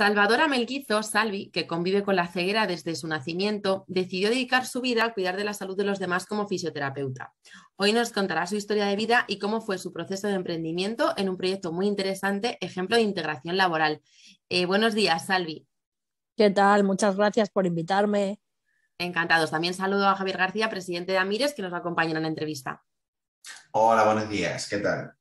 Salvadora Melguizo, Salvi, que convive con la ceguera desde su nacimiento, decidió dedicar su vida a cuidar de la salud de los demás como fisioterapeuta. Hoy nos contará su historia de vida y cómo fue su proceso de emprendimiento en un proyecto muy interesante, ejemplo de integración laboral. Buenos días, Salvi. ¿Qué tal? Muchas gracias por invitarme. Encantados. También saludo a Javier García, presidente de Amires, que nos acompaña en la entrevista. Hola, buenos días, ¿qué tal?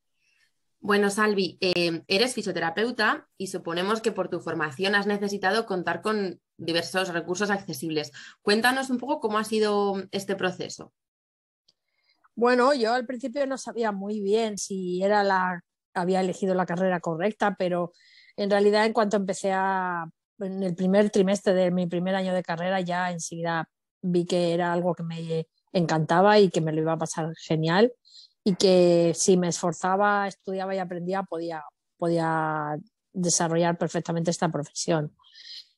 Bueno, Salvi, eres fisioterapeuta y suponemos que por tu formación has necesitado contar con diversos recursos accesibles. Cuéntanos un poco cómo ha sido este proceso. Bueno, yo al principio no sabía muy bien si había elegido la carrera correcta, pero en realidad en el primer trimestre de mi primer año de carrera ya enseguida vi que era algo que me encantaba y que me lo iba a pasar genial y que si me esforzaba, estudiaba y aprendía, podía desarrollar perfectamente esta profesión.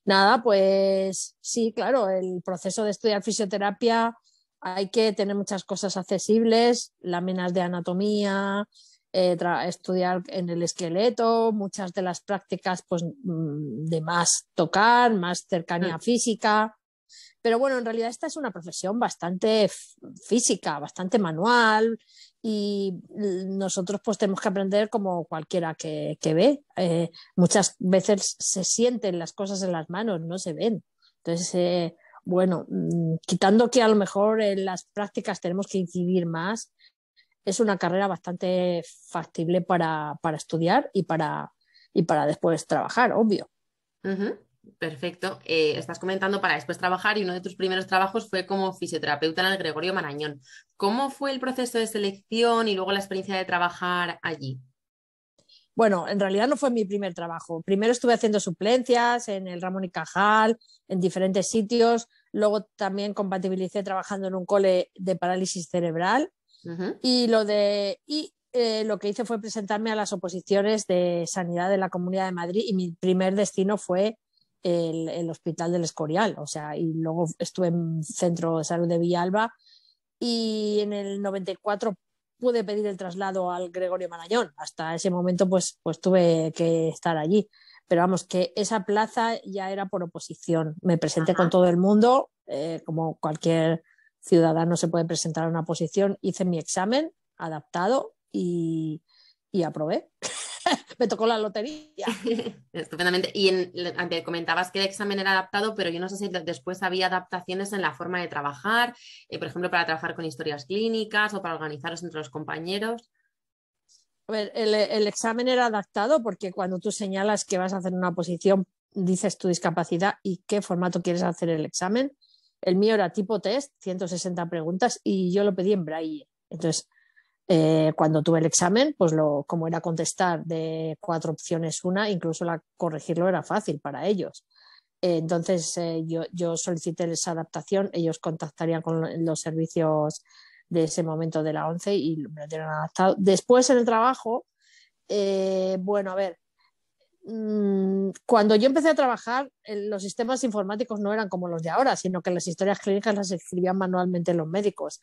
Nada, pues sí, claro, el proceso de estudiar fisioterapia hay que tener muchas cosas accesibles, láminas de anatomía, estudiar en el esqueleto, muchas de las prácticas pues, de más tocar, más cercanía física. Pero bueno, en realidad esta es una profesión bastante física, bastante manual y nosotros pues tenemos que aprender como cualquiera que ve. Muchas veces se sienten las cosas en las manos, no se ven. Entonces, bueno, quitando que a lo mejor en las prácticas tenemos que incidir más, es una carrera bastante factible para estudiar y para después trabajar, obvio. Uh-huh. Perfecto. Estás comentando para después trabajar y uno de tus primeros trabajos fue como fisioterapeuta en el Gregorio Marañón. ¿Cómo fue el proceso de selección y luego la experiencia de trabajar allí? Bueno, en realidad no fue mi primer trabajo. Primero estuve haciendo suplencias en el Ramón y Cajal, en diferentes sitios. Luego también compatibilicé trabajando en un cole de parálisis cerebral. Uh-huh. Lo que hice fue presentarme a las oposiciones de sanidad de la Comunidad de Madrid y mi primer destino fue el Hospital del Escorial. O sea, y luego estuve en Centro de Salud de Villalba y en el 94 pude pedir el traslado al Gregorio Marañón. Hasta ese momento pues tuve que estar allí. Pero vamos, que esa plaza ya era por oposición. Me presenté con todo el mundo, como cualquier ciudadano se puede presentar a una oposición. Hice mi examen adaptado y aprobé. Me tocó la lotería. Estupendamente. Y antes comentabas que el examen era adaptado, pero yo no sé si después había adaptaciones en la forma de trabajar, por ejemplo, para trabajar con historias clínicas o para organizaros entre los compañeros. A ver, el examen era adaptado porque cuando tú señalas que vas a hacer una posición, dices tu discapacidad y qué formato quieres hacer el examen. El mío era tipo test, 160 preguntas, y yo lo pedí en braille. Entonces, cuando tuve el examen, pues como era contestar de 4 opciones una, incluso corregirlo era fácil para ellos. Entonces yo solicité esa adaptación, ellos contactarían con los servicios de ese momento de la ONCE y me lo tienen adaptado. Después en el trabajo, bueno, a ver, cuando yo empecé a trabajar, los sistemas informáticos no eran como los de ahora, sino que las historias clínicas las escribían manualmente los médicos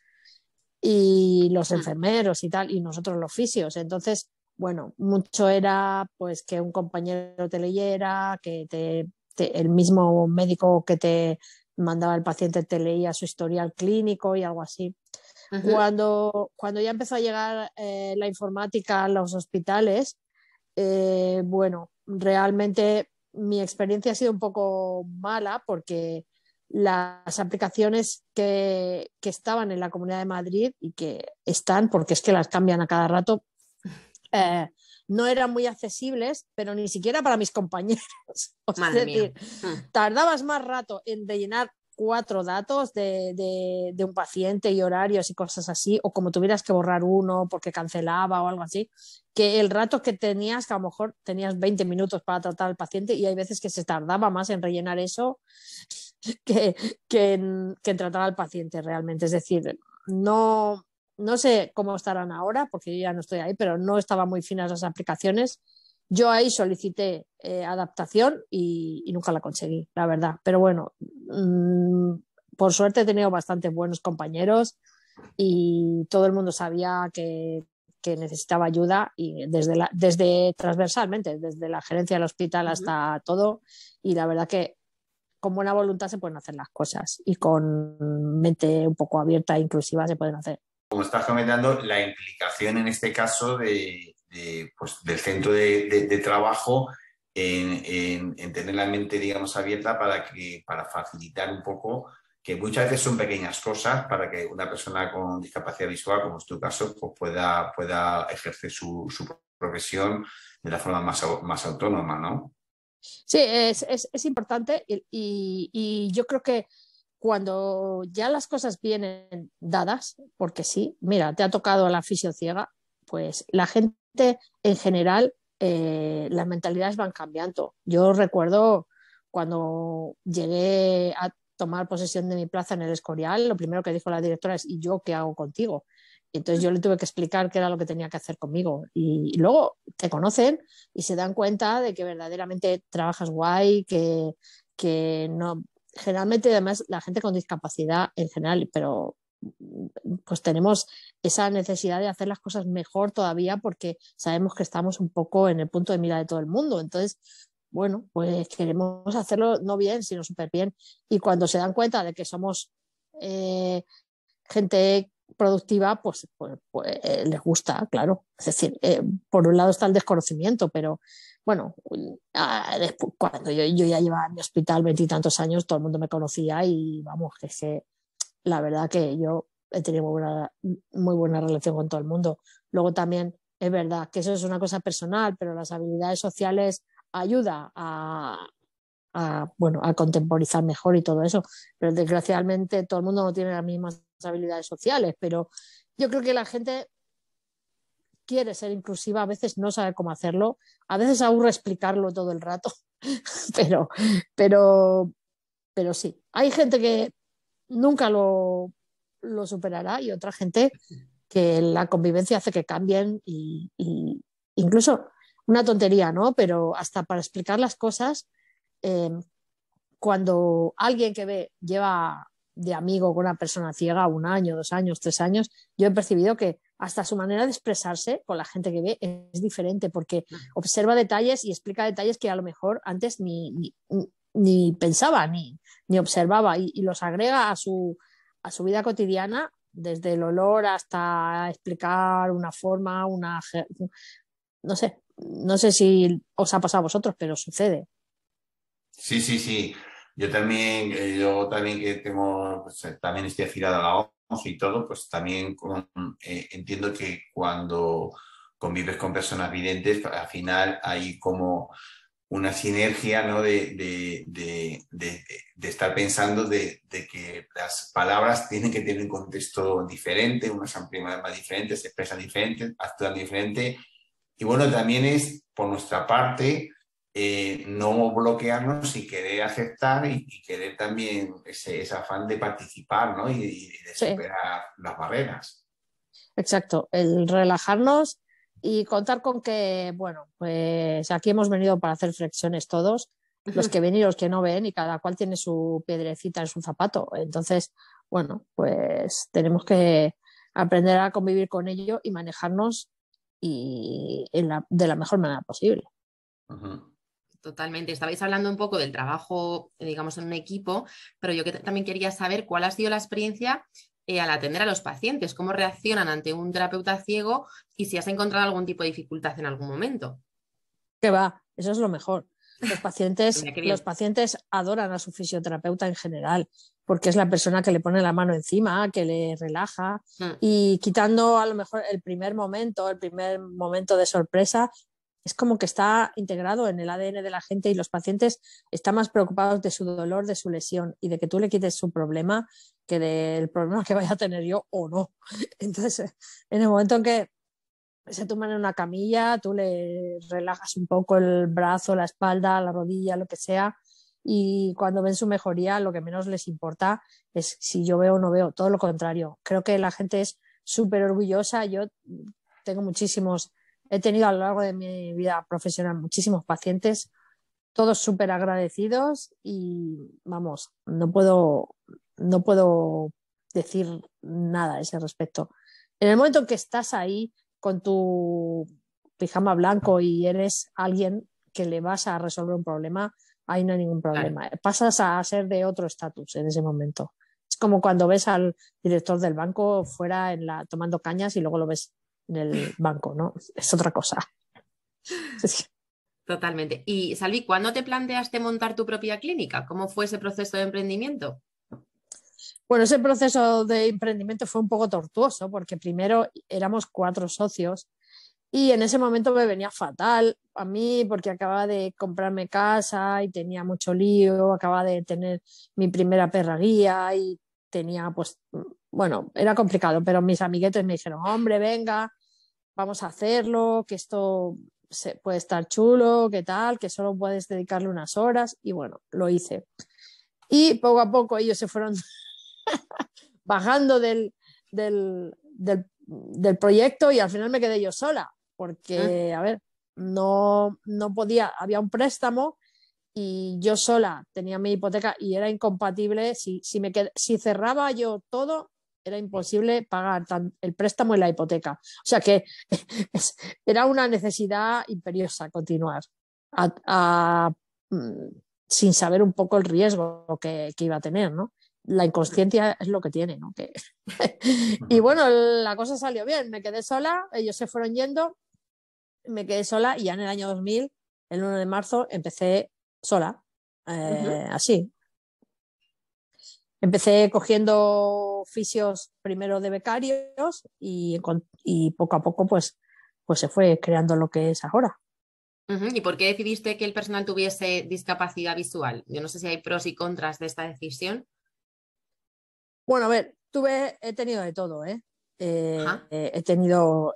y los enfermeros y tal, y nosotros los fisios. Entonces, bueno, mucho era pues que un compañero te leyera, que el mismo médico que te mandaba el paciente te leía su historial clínico y algo así. Cuando ya empezó a llegar la informática a los hospitales, bueno, realmente mi experiencia ha sido un poco mala porque las aplicaciones que estaban en la Comunidad de Madrid y que están, porque es que las cambian a cada rato, no eran muy accesibles, pero ni siquiera para mis compañeros. Es decir, tardabas más rato en rellenar 4 datos de un paciente y horarios y cosas así, o como tuvieras que borrar uno porque cancelaba o algo así, que el rato que tenías, que a lo mejor tenías 20 minutos para tratar al paciente y hay veces que se tardaba más en rellenar eso que en tratar al paciente realmente. Es decir, no sé cómo estarán ahora, porque yo ya no estoy ahí, pero no estaban muy finas las aplicaciones. Yo ahí solicité adaptación y nunca la conseguí, la verdad. Pero bueno, por suerte he tenido bastante buenos compañeros y todo el mundo sabía que necesitaba ayuda y desde transversalmente, desde la gerencia del hospital hasta todo, y la verdad que con buena voluntad se pueden hacer las cosas y con mente un poco abierta e inclusiva se pueden hacer. Como estás comentando, la implicación en este caso pues, del centro de trabajo en tener la mente, digamos, abierta para facilitar un poco, que muchas veces son pequeñas cosas para que una persona con discapacidad visual, como es tu caso, pues pueda ejercer su profesión de la forma más autónoma, ¿no? Sí, es importante y yo creo que cuando ya las cosas vienen dadas, porque sí, mira, te ha tocado la fisiociega, pues la gente en general, las mentalidades van cambiando. Yo recuerdo cuando llegué a tomar posesión de mi plaza en el Escorial, lo primero que dijo la directora es: ¿y yo qué hago contigo? Entonces yo le tuve que explicar qué era lo que tenía que hacer conmigo. Y luego te conocen y se dan cuenta de que verdaderamente trabajas guay, que no. Generalmente, además, la gente con discapacidad en general, pero pues tenemos esa necesidad de hacer las cosas mejor todavía porque sabemos que estamos un poco en el punto de mira de todo el mundo. Entonces, bueno, pues queremos hacerlo no bien, sino súper bien. Y cuando se dan cuenta de que somos gente productiva, pues les gusta, claro. Es decir, por un lado está el desconocimiento, pero bueno, después, cuando yo ya llevaba en mi hospital 20 y tantos años, todo el mundo me conocía y vamos, que la verdad que yo he tenido muy buena relación con todo el mundo. Luego también es verdad que eso es una cosa personal, pero las habilidades sociales ayuda bueno, a contemporizar mejor y todo eso. Pero desgraciadamente todo el mundo no tiene las mismas habilidades sociales, pero yo creo que la gente quiere ser inclusiva, a veces no sabe cómo hacerlo, a veces aburre explicarlo todo el rato, pero, pero, pero sí, hay gente que nunca lo superará y otra gente que la convivencia hace que cambien y incluso una tontería, ¿no? Pero hasta para explicar las cosas, eh, cuando alguien que ve lleva de amigo con una persona ciega 1 año, 2 años, 3 años, yo he percibido que hasta su manera de expresarse con la gente que ve es diferente porque observa detalles y explica detalles que a lo mejor antes ni pensaba ni observaba y los agrega a su vida cotidiana, desde el olor hasta explicar una forma, no sé si os ha pasado a vosotros, pero sucede. Sí, sí, sí. Yo también que tengo, pues, también estoy afiliado a la OMS y todo, pues también entiendo que cuando convives con personas videntes, al final hay como una sinergia, ¿no? De estar pensando de que las palabras tienen que tener un contexto diferente, unas son más diferentes, se expresan diferentes, actúan diferente. Y bueno, también es por nuestra parte no bloquearnos y querer aceptar y querer también ese afán de participar, ¿no? Y de Sí, superar las barreras. exacto, el relajarnos y contar con que, bueno, pues aquí hemos venido para hacer flexiones todos, los que ven y los que no ven, y cada cual tiene su piedrecita en su zapato. Entonces, bueno, pues tenemos que aprender a convivir con ello y manejarnos de la mejor manera posible. Ujú. Totalmente. Estabais hablando un poco del trabajo, digamos, en un equipo, pero yo también quería saber cuál ha sido la experiencia al atender a los pacientes, cómo reaccionan ante un terapeuta ciego y si has encontrado algún tipo de dificultad en algún momento. Que va, eso es lo mejor. Los pacientes, Mira, qué los bien. pacientes adoran a su fisioterapeuta en general, porque es la persona que le pone la mano encima, que le relaja Mm. y quitando a lo mejor el primer momento de sorpresa, es como que está integrado en el ADN de la gente y los pacientes están más preocupados de su dolor, de su lesión y de que tú le quites su problema que del problema que vaya a tener yo o no. Entonces, en el momento en que se tumban en una camilla, tú le relajas un poco el brazo, la espalda, la rodilla, lo que sea, y cuando ven su mejoría, lo que menos les importa es si yo veo o no veo, todo lo contrario. Creo que la gente es súper orgullosa. Yo tengo he tenido a lo largo de mi vida profesional muchísimos pacientes, todos súper agradecidos y vamos, no puedo decir nada a ese respecto. En el momento en que estás ahí con tu pijama blanco y eres alguien que le vas a resolver un problema, ahí no hay ningún problema. Claro. Pasas a ser de otro estatus en ese momento. Es como cuando ves al director del banco fuera tomando cañas y luego lo ves en el banco, ¿no? Es otra cosa. Totalmente. Y Salvi, ¿cuándo te planteaste montar tu propia clínica? ¿Cómo fue ese proceso de emprendimiento? Bueno, ese proceso de emprendimiento fue un poco tortuoso porque primero éramos 4 socios y en ese momento me venía fatal a mí porque acababa de comprarme casa y tenía mucho lío, acababa de tener mi primera perrería y tenía, pues, bueno, era complicado, pero mis amiguetes me dijeron, hombre, venga, vamos a hacerlo, que esto puede estar chulo, que tal, que solo puedes dedicarle unas horas y bueno, lo hice. Y poco a poco ellos se fueron bajando del proyecto y al final me quedé yo sola, porque, a ver, no podía, había un préstamo y yo sola tenía mi hipoteca y era incompatible, si cerraba yo todo, era imposible pagar el préstamo y la hipoteca. O sea que era una necesidad imperiosa continuar sin saber un poco el riesgo que iba a tener, ¿no? La inconsciencia es lo que tiene, ¿no? Y bueno, la cosa salió bien, me quedé sola, ellos se fueron yendo, me quedé sola y ya en el año 2000, el 1 de marzo, empecé sola, así. Empecé cogiendo fisios primero de becarios y poco a poco pues se fue creando lo que es ahora. ¿Y por qué decidiste que el personal tuviese discapacidad visual? Yo no sé si hay pros y contras de esta decisión. Bueno, a ver, he tenido de todo, ¿eh? He tenido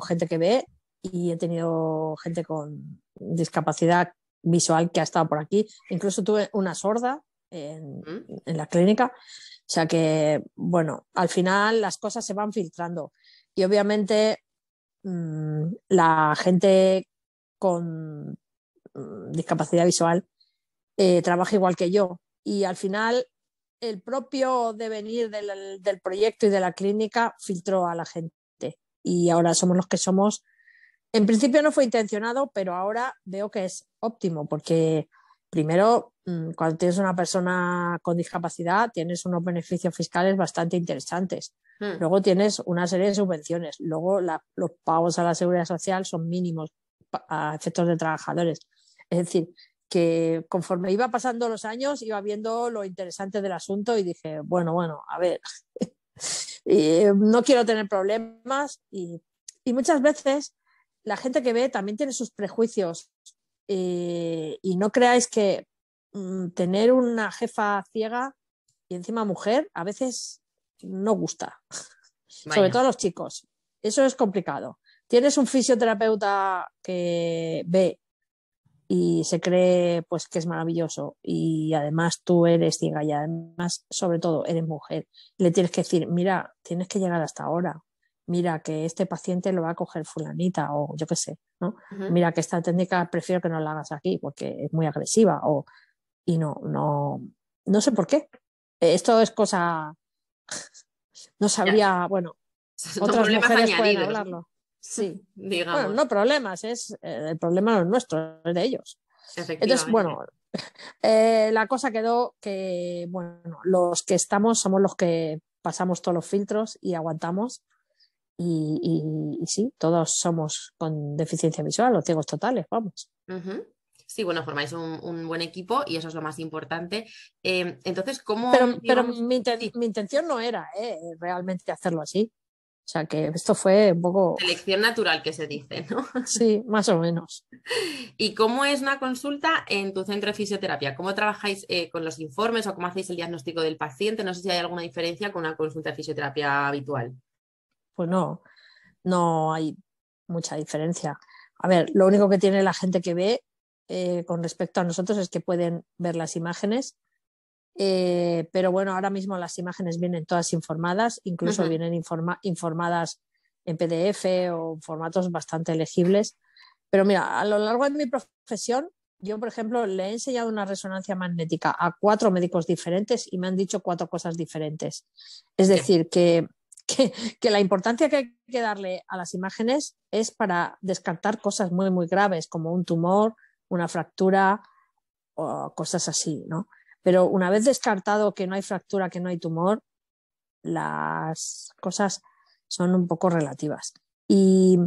gente que ve y he tenido gente con discapacidad visual que ha estado por aquí. Incluso tuve una sorda en la clínica. O sea que, bueno, al final las cosas se van filtrando. Y obviamente la gente con discapacidad visual trabaja igual que yo. Y al final el propio devenir del proyecto y de la clínica filtró a la gente. Y ahora somos los que somos. En principio no fue intencionado, pero ahora veo que es óptimo, porque primero, cuando tienes una persona con discapacidad, tienes unos beneficios fiscales bastante interesantes. Luego tienes una serie de subvenciones. Luego los pagos a la seguridad social son mínimos a efectos de trabajadores. Es decir, que conforme iba pasando los años, iba viendo lo interesante del asunto y dije, bueno, a ver, no quiero tener problemas y muchas veces la gente que ve también tiene sus prejuicios y no creáis que tener una jefa ciega y encima mujer a veces no gusta. Vaya. Sobre todo a los chicos. Eso es complicado. Tienes un fisioterapeuta que ve y se cree pues que es maravilloso y además tú eres ciega y además sobre todo eres mujer. Le tienes que decir, mira, tienes que llegar hasta ahora. Mira que este paciente lo va a coger fulanita o yo qué sé, ¿no? Mira que esta técnica prefiero que no la hagas aquí porque es muy agresiva y no sé por qué. Esto es cosa, no sabría, bueno, otras mujeres pueden hablarlo. Sí, digamos. Bueno, no problemas, el problema no es nuestro, es de ellos. Entonces, bueno, la cosa quedó que, bueno, los que estamos somos los que pasamos todos los filtros y aguantamos. Y sí, todos somos con deficiencia visual o ciegos totales, vamos. Sí, bueno, formáis un buen equipo y eso es lo más importante. Entonces, ¿cómo...? Pero digamos, mi intención no era realmente hacerlo así. O sea, que esto fue un poco... Selección natural, que se dice, ¿no? Sí, más o menos. ¿Y cómo es una consulta en tu centro de fisioterapia? ¿Cómo trabajáis con los informes o cómo hacéis el diagnóstico del paciente? No sé si hay alguna diferencia con una consulta de fisioterapia habitual. Pues no hay mucha diferencia. A ver, lo único que tiene la gente que ve con respecto a nosotros es que pueden ver las imágenes, pero bueno, ahora mismo las imágenes vienen todas informadas, incluso vienen informadas en PDF o formatos bastante legibles. Pero mira, a lo largo de mi profesión, yo, por ejemplo, le he enseñado una resonancia magnética a 4 médicos diferentes y me han dicho 4 cosas diferentes. Es decir, que que la importancia que hay que darle a las imágenes es para descartar cosas muy, muy graves, como un tumor, una fractura o cosas así, ¿no? Pero una vez descartado que no hay fractura, que no hay tumor, las cosas son un poco relativas. Y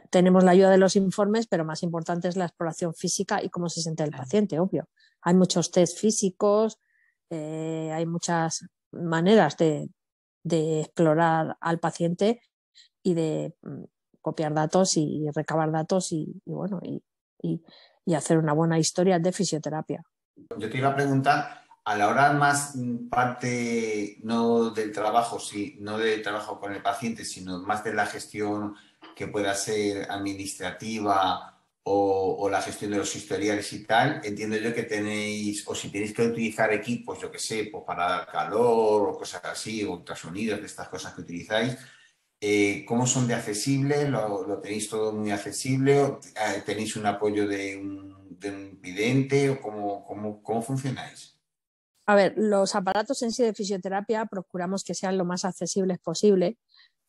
tenemos la ayuda de los informes, pero más importante es la exploración física y cómo se siente el paciente, obvio. Hay muchos test físicos, hay muchas maneras de explorar al paciente y de copiar datos y recabar datos bueno, y hacer una buena historia de fisioterapia. Yo te iba a preguntar, a la hora más parte no del trabajo, sí, no del trabajo con el paciente, sino más de la gestión que pueda ser administrativa o la gestión de los historiales y tal, entiendo yo que tenéis, o si tenéis que utilizar equipos, yo que sé, pues para dar calor o cosas así, o ultrasonidos, de estas cosas que utilizáis, ¿cómo son de accesible? ¿Lo tenéis todo muy accesible? ¿Tenéis un apoyo de un vidente? ¿O cómo funcionáis? A ver, los aparatos en sí de fisioterapia procuramos que sean lo más accesibles posible.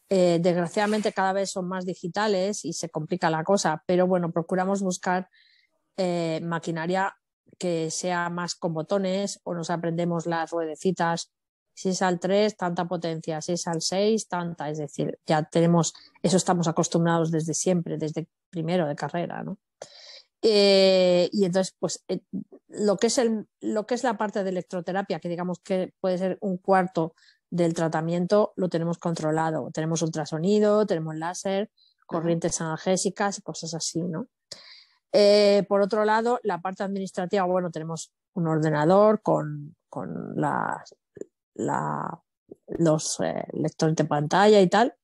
Desgraciadamente cada vez son más digitales y se complica la cosa, pero bueno, procuramos buscar maquinaria que sea más con botones o nos aprendemos las ruedecitas. Si es al 3, tanta potencia, si es al 6, tanta. Es decir, ya tenemos, eso estamos acostumbrados desde siempre, desde primero de carrera, ¿no? Y entonces, pues lo que es la parte de electroterapia, que digamos que puede ser un cuarto del tratamiento, lo tenemos controlado. Tenemos ultrasonido, tenemos láser, corrientes analgésicas y cosas así, ¿no? Por otro lado, la parte administrativa, bueno, tenemos un ordenador con los lectores de pantalla y tal.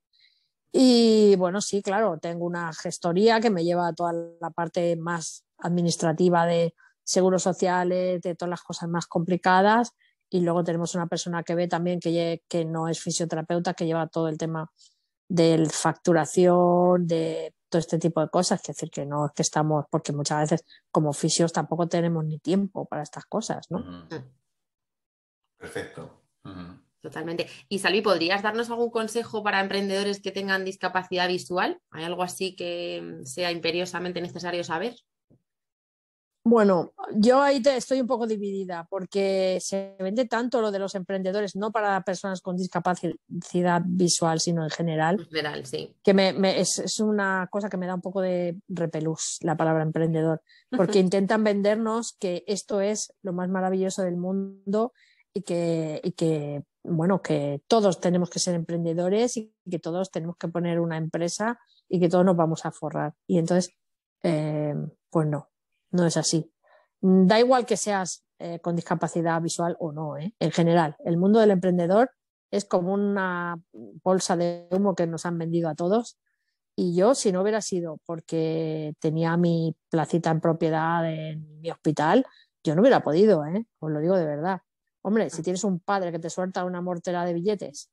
Y bueno, sí, claro, tengo una gestoría que me lleva a toda la parte más administrativa de seguros sociales, de todas las cosas más complicadas. Y luego tenemos una persona que ve también que no es fisioterapeuta, que lleva todo el tema de facturación, de todo este tipo de cosas. Es decir, que no es que estamos, porque muchas veces como fisios tampoco tenemos ni tiempo para estas cosas, ¿no? Perfecto. Totalmente. Y Salvi, ¿podrías darnos algún consejo para emprendedores que tengan discapacidad visual? ¿Hay algo así que sea imperiosamente necesario saber? Bueno, yo ahí estoy un poco dividida porque se vende tanto lo de los emprendedores, no para personas con discapacidad visual, sino en general, En general, sí. que es una cosa que me da un poco de repelús la palabra emprendedor, porque intentan vendernos que esto es lo más maravilloso del mundo y que, bueno, que todos tenemos que ser emprendedores y que todos tenemos que poner una empresa y que todos nos vamos a forrar. Y entonces, pues no es así. Da igual que seas con discapacidad visual o no, ¿eh? En general, el mundo del emprendedor es como una bolsa de humo que nos han vendido a todos. Y yo, si no hubiera sido porque tenía mi placita en propiedad en mi hospital, yo no hubiera podido, ¿eh? Os lo digo de verdad. Hombre, si tienes un padre que te suelta una mortera de billetes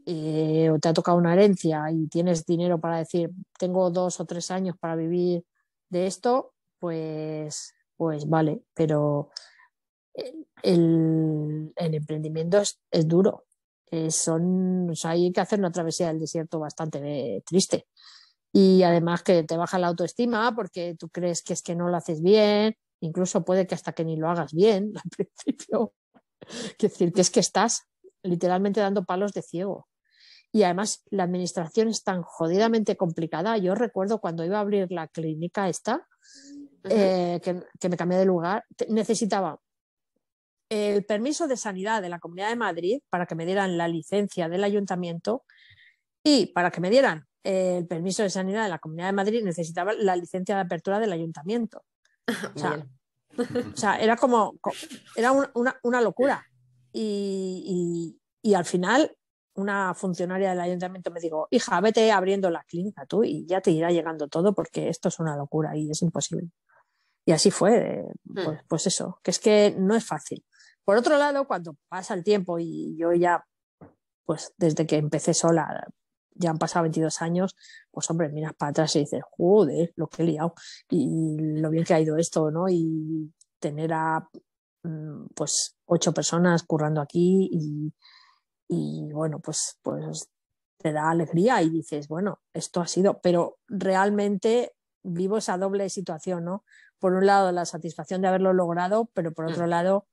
o te ha tocado una herencia y tienes dinero para decir, tengo 2 o 3 años para vivir de esto, pues vale, pero el emprendimiento es duro. O sea, hay que hacer una travesía del desierto bastante triste. Y además que te baja la autoestima porque tú crees que es que no lo haces bien, incluso puede que hasta que ni lo hagas bien al principio. Quiero decir que es que estás literalmente dando palos de ciego. Y además la administración es tan jodidamente complicada. Yo recuerdo cuando iba a abrir la clínica esta, que me cambié de lugar, necesitaba el permiso de sanidad de la Comunidad de Madrid para que me dieran la licencia del ayuntamiento y para que me dieran el permiso de sanidad de la Comunidad de Madrid necesitaba la licencia de apertura del ayuntamiento. O sea, era una locura. Y al final una funcionaria del ayuntamiento me dijo, hija, vete abriendo la clínica tú y ya te irá llegando todo porque esto es una locura y es imposible. Y así fue, pues eso, que es que no es fácil. Por otro lado, cuando pasa el tiempo y yo ya, pues desde que empecé sola, ya han pasado 22 años, pues hombre, miras para atrás y dices, joder, lo que he liado y lo bien que ha ido esto, ¿no? Y tener a pues 8 personas currando aquí y bueno, pues te da alegría y dices, bueno, esto ha sido, pero realmente vivo esa doble situación, ¿no? Por un lado, la satisfacción de haberlo logrado, pero por otro lado,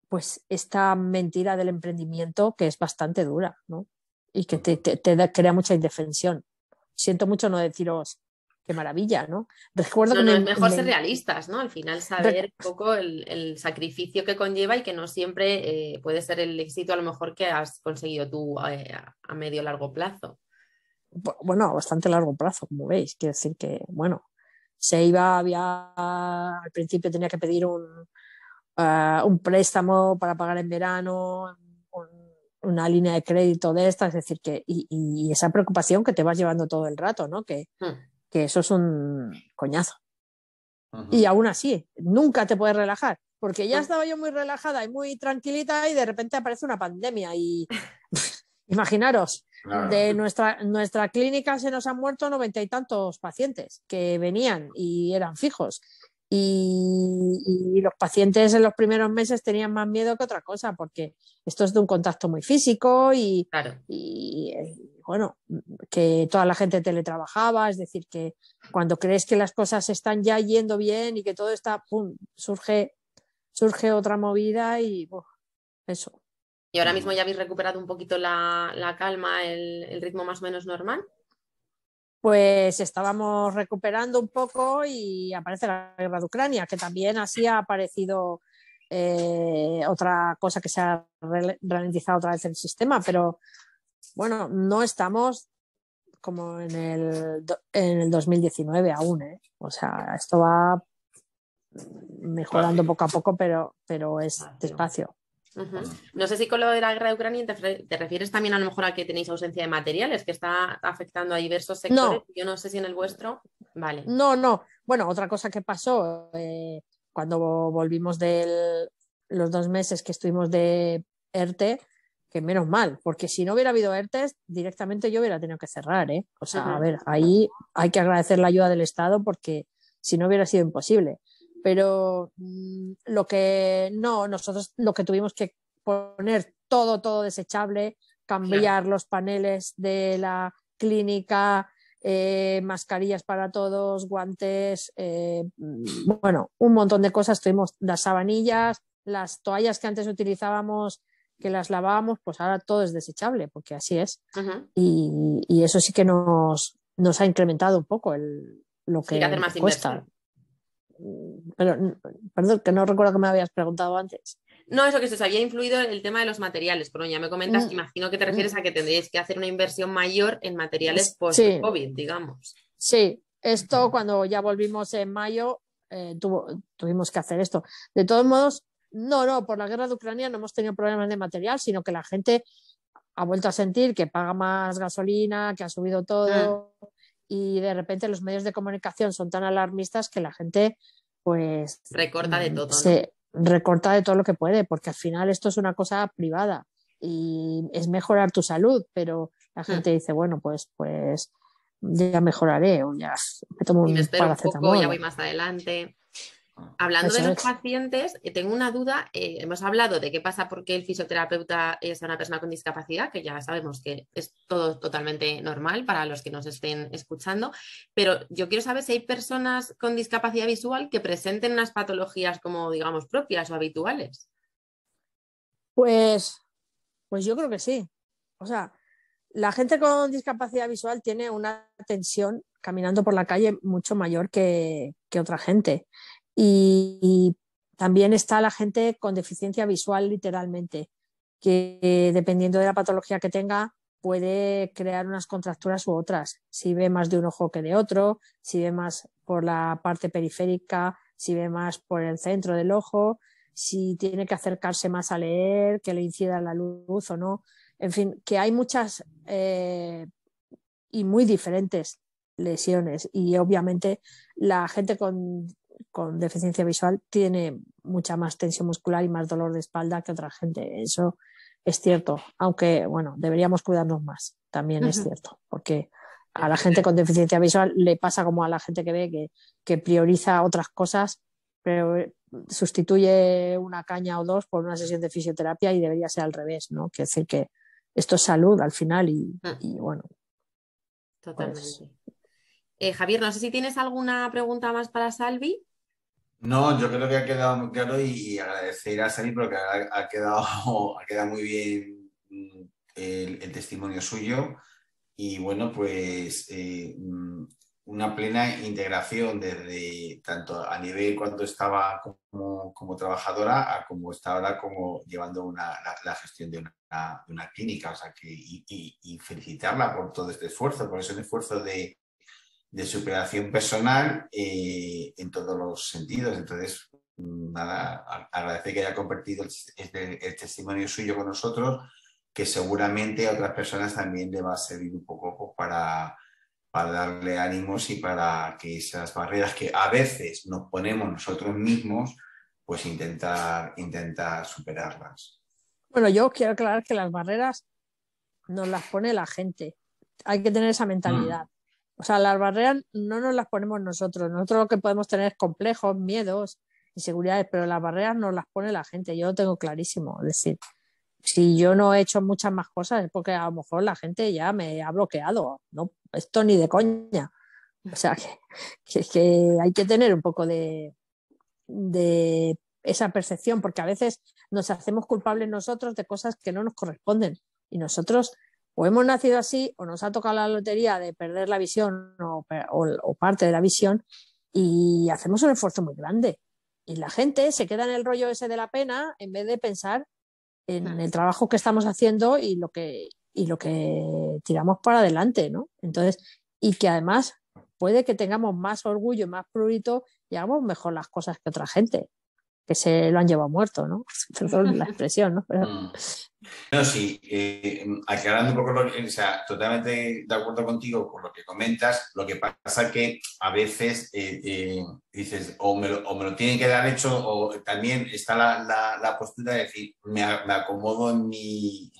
pues esta mentira del emprendimiento que es bastante dura, ¿no? Y que crea mucha indefensión. Siento mucho no deciros qué maravilla, ¿no? Recuerdo que No, es mejor ser realistas, ¿no? Al final saber un poco el sacrificio que conlleva y que no siempre puede ser el éxito a lo mejor que has conseguido tú a medio largo plazo. Bueno, a bastante largo plazo, como veis. Quiero decir que, bueno, al principio tenía que pedir un préstamo para pagar en verano, una línea de crédito de esta, es decir, y esa preocupación que te vas llevando todo el rato, ¿no? Que eso es un coñazo. Y aún así, nunca te puedes relajar, porque ya estaba yo muy relajada y muy tranquilita y de repente aparece una pandemia y imaginaros, Claro. de nuestra clínica se nos han muerto 90 y tantos pacientes que venían y eran fijos. Y los pacientes en los primeros meses tenían más miedo que otra cosa, porque esto es de un contacto muy físico Claro. y bueno, que toda la gente teletrabajaba, es decir, que cuando crees que las cosas están ya yendo bien y que todo está, pum, surge otra movida y eso. ¿Y ahora mismo ya habéis recuperado un poquito la calma, el ritmo más o menos normal? Pues estábamos recuperando un poco y aparece la guerra de Ucrania, que también así ha aparecido otra cosa que se ha ralentizado otra vez el sistema, pero bueno, no estamos como en el 2019 aún, ¿eh? O sea, esto va mejorando poco a poco, pero es despacio. No sé si con lo de la guerra de Ucrania te refieres también a lo mejor a que tenéis ausencia de materiales, que está afectando a diversos sectores. No. Yo no sé si en el vuestro. Vale. No. Bueno, otra cosa que pasó cuando volvimos de los 2 meses que estuvimos de ERTE, que menos mal, porque si no hubiera habido ERTE, directamente yo hubiera tenido que cerrar, ¿eh? O sea, a ver, ahí hay que agradecer la ayuda del Estado porque si no hubiera sido imposible. Pero nosotros lo que tuvimos que poner todo desechable, cambiar los paneles de la clínica, mascarillas para todos, guantes, bueno, un montón de cosas. Tuvimos las sabanillas, las toallas que antes utilizábamos, que las lavábamos, pues ahora todo es desechable, porque así es. Y eso sí que nos ha incrementado un poco lo que hacer más cuesta. Inversión. Pero, perdón, que no recuerdo que me habías preguntado antes. No, eso que se os había influido el tema de los materiales, pero ya me comentas que imagino que te refieres a que tendríais que hacer una inversión mayor en materiales post-COVID, digamos. Sí, esto cuando ya volvimos en mayo tuvimos que hacer esto. De todos modos, no, por la guerra de Ucrania no hemos tenido problemas de material, sino que la gente ha vuelto a sentir que paga más gasolina, que ha subido todo y de repente los medios de comunicación son tan alarmistas que la gente pues recorta de todo, recorta de todo lo que puede, porque al final esto es una cosa privada y es mejorar tu salud, pero la gente dice, bueno, pues ya mejoraré o ya me tomo un paracetamol. Un poco, ya voy más adelante. Hablando de los pacientes, tengo una duda. Hemos hablado de qué pasa porque el fisioterapeuta es una persona con discapacidad, que ya sabemos que es todo totalmente normal para los que nos estén escuchando, pero yo quiero saber si hay personas con discapacidad visual que presenten unas patologías como, digamos, propias o habituales. Pues yo creo que sí. O sea, la gente con discapacidad visual tiene una tensión caminando por la calle mucho mayor que otra gente. Y también está la gente con deficiencia visual literalmente, que dependiendo de la patología que tenga puede crear unas contracturas u otras. Si ve más de un ojo que de otro, si ve más por la parte periférica, si ve más por el centro del ojo, si tiene que acercarse más a leer, que le incida la luz o no. En fin, que hay muchas y muy diferentes lesiones y obviamente la gente con deficiencia visual tiene mucha más tensión muscular y más dolor de espalda que otra gente. Eso es cierto, aunque bueno, deberíamos cuidarnos más, también es cierto, porque a la gente con deficiencia visual le pasa como a la gente que ve que prioriza otras cosas, pero sustituye una caña o dos por una sesión de fisioterapia y debería ser al revés, ¿no? Quiere decir que esto es salud al final Mm, y bueno, pues totalmente. Javier, no sé si tienes alguna pregunta más para Salvi. No, yo creo que ha quedado muy claro y agradecer a Sari porque ha quedado, ha quedado muy bien el testimonio suyo y bueno, pues una plena integración desde tanto a nivel cuando estaba como trabajadora a como está ahora como llevando la gestión de una clínica. O sea que, y felicitarla por todo este esfuerzo, por ese esfuerzo de superación personal en todos los sentidos. Entonces, nada, agradecer que haya compartido el testimonio suyo con nosotros, que seguramente a otras personas también le va a servir un poco pues, para darle ánimos y para que esas barreras que a veces nos ponemos nosotros mismos, pues intentar superarlas. bueno, yo quiero aclarar que las barreras nos las pone la gente. Hay que tener esa mentalidad. Mm. O sea, las barreras no nos las ponemos nosotros. Nosotros lo que podemos tener es complejos, miedos, inseguridades, pero las barreras nos las pone la gente. Yo lo tengo clarísimo. Es decir, si yo no he hecho muchas más cosas es porque a lo mejor la gente ya me ha bloqueado. No, esto ni de coña. O sea, que hay que tener un poco de esa percepción, porque a veces nos hacemos culpables nosotros de cosas que no nos corresponden. Y nosotros o hemos nacido así o nos ha tocado la lotería de perder la visión o parte de la visión y hacemos un esfuerzo muy grande. Y la gente se queda en el rollo ese de la pena en vez de pensar en Mm, el trabajo que estamos haciendo y lo que tiramos para adelante, ¿no? Entonces, y que además puede que tengamos más orgullo, más prurito y hagamos mejor las cosas que otra gente, que se lo han llevado muerto, ¿no? Perdón la expresión, ¿no? Pero... Mm. No, sí, aclarando un poco, o sea, totalmente de acuerdo contigo con lo que comentas. Lo que pasa que a veces dices, o me lo tienen que dar hecho, o también está la postura de decir, me acomodo en mi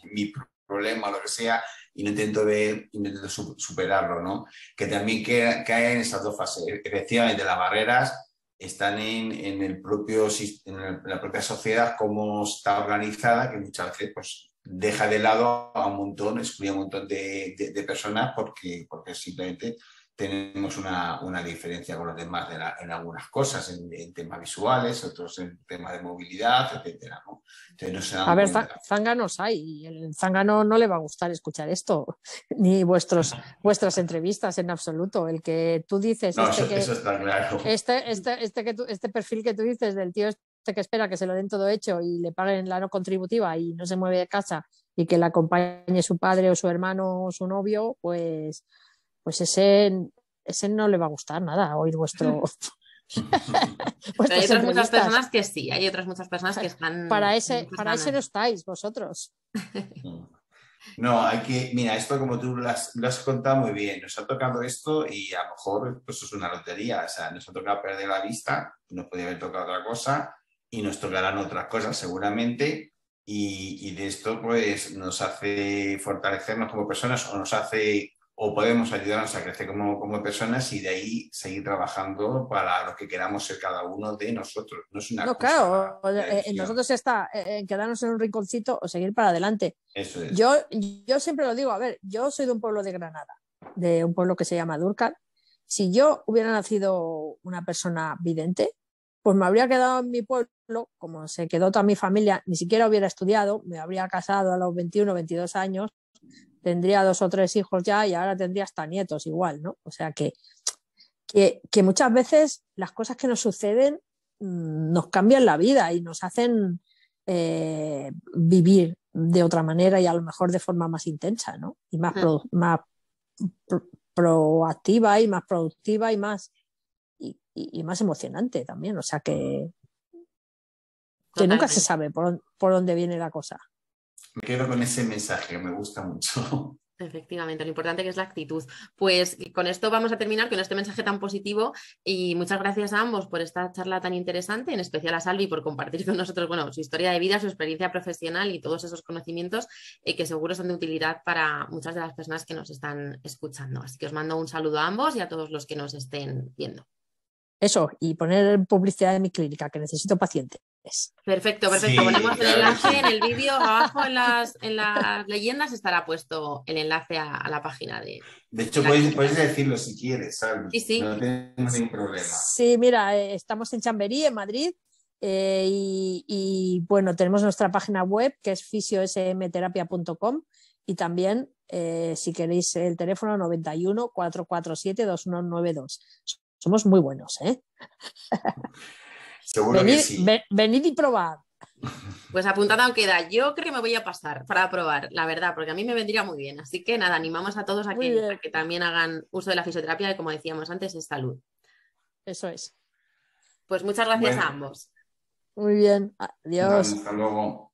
problema, lo que sea, y no intento intento superarlo, ¿no? Que también cae en esas dos fases. Efectivamente, las barreras están en el en la propia sociedad, cómo está organizada, que muchas veces pues, deja de lado a un montón, excluye a un montón de personas porque simplemente tenemos una diferencia con los demás en algunas cosas, en temas visuales, otros en temas de movilidad, etcétera, ¿no? Entonces no se A dan ver, cuenta. zánganos hay, y el zángano no le va a gustar escuchar esto, ni vuestras entrevistas en absoluto. El que tú dices, No, eso está claro. este perfil que tú dices del tío este que espera que se lo den todo hecho y le paguen la no contributiva y no se mueve de casa y que le acompañe su padre o su hermano o su novio, pues ese no le va a gustar nada oír Pero hay vuestras otras muchas entrevistas. personas que sí, hay otras muchas personas que Para están con ese, muchas para ese no ganas. estáis vosotros. No, hay que, mira, esto como tú lo has contado muy bien, nos ha tocado esto y a lo mejor pues es una lotería, o sea, nos ha tocado perder la vista, nos podría haber tocado otra cosa y nos tocarán otras cosas seguramente y de esto pues nos hace fortalecernos como personas o nos hace o podemos ayudarnos a crecer como personas y de ahí seguir trabajando para lo que queramos ser cada uno de nosotros. No es una No, excusa claro, la en elección, nosotros está en quedarnos en un rinconcito o seguir para adelante. eso es. Yo siempre lo digo, a ver, yo soy de un pueblo de Granada, de un pueblo que se llama Durcal. Si yo hubiera nacido una persona vidente, pues me habría quedado en mi pueblo, como se quedó toda mi familia, ni siquiera hubiera estudiado, me habría casado a los 21, 22 años, tendría 2 o 3 hijos ya y ahora tendría hasta nietos igual, ¿no? O sea que muchas veces las cosas que nos suceden nos cambian la vida y nos hacen vivir de otra manera y a lo mejor de forma más intensa, ¿no? Y más proactiva y más productiva y más emocionante también. O sea que nunca se Totalmente. sabe por dónde viene la cosa. Me quedo con ese mensaje, me gusta mucho. Efectivamente, lo importante que es la actitud. Pues con esto vamos a terminar con este mensaje tan positivo y muchas gracias a ambos por esta charla tan interesante, en especial a Salvi por compartir con nosotros, bueno, su historia de vida, su experiencia profesional y todos esos conocimientos que seguro son de utilidad para muchas de las personas que nos están escuchando. Así que os mando un saludo a ambos y a todos los que nos estén viendo. Eso, y poner publicidad en mi clínica, que necesito pacientes. enlaces. Perfecto. Sí, Ponemos el claro, enlace sí. en el vídeo, abajo en las leyendas estará puesto el enlace a la página de De hecho, la puedes clínica. decirlo si quieres, Sí, Salvi. sí. No tenemos ningún problema. Sí, mira, estamos en Chamberí, en Madrid, y, bueno, tenemos nuestra página web que es fisiosmterapia.com y también, si queréis, el teléfono 91 447 2192. Somos muy buenos, ¿eh? Seguro que sí. Venid y probad. Pues apuntada queda. Yo creo que me voy a pasar para probar, la verdad, porque a mí me vendría muy bien. Así que nada, animamos a todos a Muy que, bien, también hagan uso de la fisioterapia, que como decíamos antes, es salud. eso es. Pues muchas gracias a Bueno, ambos. Muy bien, vale, adiós. hasta luego.